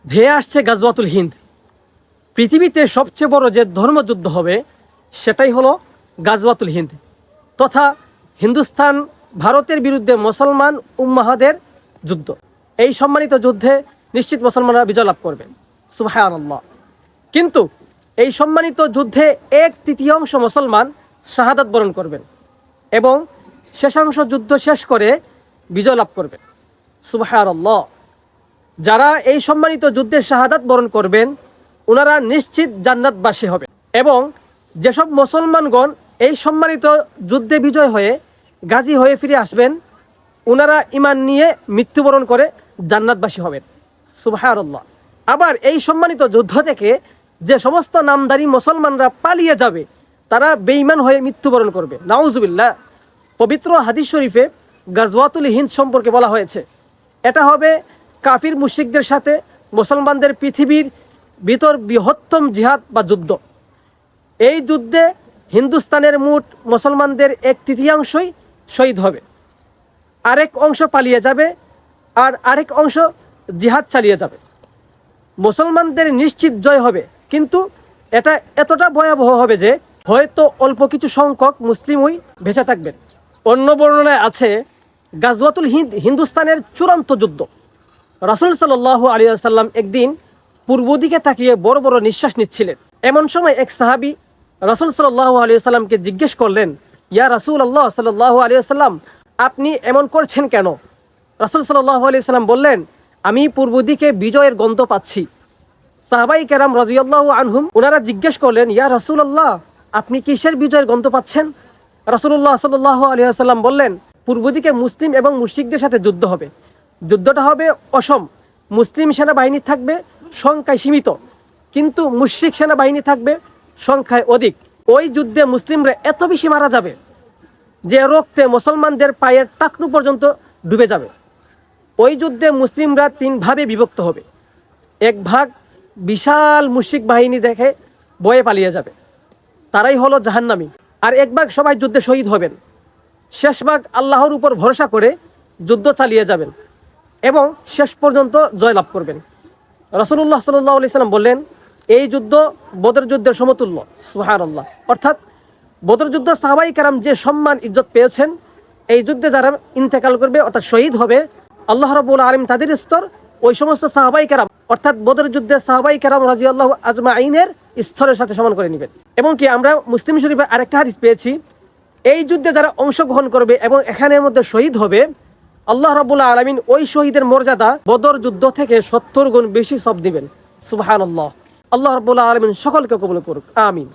ধেয়ে আসছে গাজওয়াতুল হিন্দ। পৃথিবীতে সবচেয়ে বড় যে ধর্মযুদ্ধ হবে সেটাই হলো গাজওয়াতুল হিন্দ, তথা হিন্দুস্তান ভারতের বিরুদ্ধে মুসলমান উম্মাহাদের যুদ্ধ। এই সম্মানিত যুদ্ধে নিশ্চিত মুসলমানরা বিজয় লাভ করবেন, সুবহানাল্লাহ। কিন্তু এই সম্মানিত যুদ্ধে 1/3 মুসলমান শাহাদাত বরণ করবেন এবং শেষাংশ যুদ্ধ শেষ করে বিজয় লাভ করবেন, সুবহানাল্লাহ। যারা এই সম্মানিত যুদ্ধে শাহাদাত বরণ করবেন ওনারা নিশ্চিত জান্নাতবাসী হবে। এবং যেসব মুসলমানগণ এই সম্মানিত যুদ্ধে বিজয় হয়ে গাজী হয়ে ফিরে আসবেন ওনারা ঈমান নিয়ে মৃত্যুবরণ করে জান্নাতবাসী হবেন, সুবহানাল্লাহ। আবার এই সম্মানিত যুদ্ধ থেকে যে সমস্ত নামধারী মুসলমানরা পালিয়ে যাবে তারা বেঈমান হয়ে মৃত্যুবরণ করবে, নাউজুবিল্লাহ। পবিত্র হাদিস শরীফে গাজওয়াতুল হিন্দ সম্পর্কে বলা হয়েছে এটা হবে কাফির মুশরিকদের সাথে মুসলমানদের পৃথিবীর ভিতর বৃহত্তম জিহাদ বা যুদ্ধ। এই যুদ্ধে হিন্দুস্তানের মোট মুসলমানদের 1/3 শহীদ হবে, আরেক অংশ পালিয়ে যাবে আর আরেক অংশ জিহাদ চালিয়ে যাবে। মুসলমানদের নিশ্চিত জয় হবে, কিন্তু এটা এতটা ভয়াবহ হবে যে হয়তো অল্প কিছু সংখ্যক মুসলিমই বেঁচে থাকবেন। অন্য বর্ণনায় আছে গাজওয়াতুল হিন্দ হিন্দুস্তানের চূড়ান্ত যুদ্ধ। রাসূল সাল্লাল্লাহু আলাইহি ওয়াসাল্লাম একদিন পূর্ব দিকে তাকিয়ে বড় বড় নিঃশ্বাস নিচ্ছিলেন। এমন সময় এক সাহাবী রাসূল সাল্লাল্লাহু আলাইহি ওয়াসাল্লামকে জিজ্ঞেস করলেন, ইয়া রাসূলুল্লাহ সাল্লাল্লাহু আলাইহি ওয়াসাল্লাম, আপনি এমন করছেন কেন? রাসূল সাল্লাল্লাহু আলাইহি ওয়াসাল্লাম বললেন, আমি পূর্ব দিকে বিজয়ের গন্ধ পাচ্ছি। সাহাবাই কেরাম রাদিয়াল্লাহু আনহুম ওনারা জিজ্ঞেস করলেন, ইয়া রাসূলুল্লাহ, আপনি কিসের বিজয়ের গন্ধ পাচ্ছেন? রাসূলুল্লাহ সাল্লাল্লাহু আলাইহি ওয়াসাল্লাম বললেন, পূর্ব দিকে মুসলিম এবং মুশরিকদের সাথে যুদ্ধ হবে। যুদ্ধটা হবে অসম। মুসলিম সেনাবাহিনী থাকবে সংখ্যায় সীমিত, কিন্তু মুশরিক সেনাবাহিনী থাকবে সংখ্যায় অধিক। ওই যুদ্ধে মুসলিমরা এত বেশি মারা যাবে যে রক্তে মুসলমানদের পায়ের টাকনু পর্যন্ত ডুবে যাবে। ওই যুদ্ধে মুসলিমরা 3 ভাগে বিভক্ত হবে। এক ভাগ বিশাল মুশরিক বাহিনী দেখে ভয়ে পালিয়ে যাবে, তারাই হলো জাহান্নামী। আর এক ভাগ সবাই যুদ্ধে শহীদ হবেন। শেষ ভাগ আল্লাহর উপর ভরসা করে যুদ্ধ চালিয়ে যাবেন এবং শেষ পর্যন্ত জয়লাভ করবেন। রাসূলুল্লাহ সাল্লাল্লাহু আলাইহি সাল্লাম বললেন, এই যুদ্ধ বদর যুদ্ধের সমতুল্য, সুবহানাল্লাহ। অর্থাৎ বদর যুদ্ধ সাহাবাই কেরাম যে সম্মান ইজ্জত পেয়েছেন, এই যুদ্ধে যারা ইন্তেকাল করবে অর্থাৎ শহীদ হবে, আল্লাহ রাব্বুল আলামিন তাদের স্তর ওই সমস্ত সাহাবাই কেরাম অর্থাৎ বদর যুদ্ধে সাহাবাই কেরাম রাদিয়াল্লাহু আজমাইনের স্তরের সাথে সমান করে নেবেন। এবং কি আমরা মুসলিম শরীফে আরেকটা হাদিস পেয়েছি, এই যুদ্ধে যারা অংশগ্রহণ করবে এবং এখানের মধ্যে শহীদ হবে, আল্লাহ রাব্বুল আলামিন ওই শহীদের মর্যাদা বদর যুদ্ধ থেকে 70 গুণ বেশি সওয়াব দিবেন, সুবহানাল্লাহ। আল্লাহ রাব্বুল আলামিন সকলকে কবুল করুক, আমিন।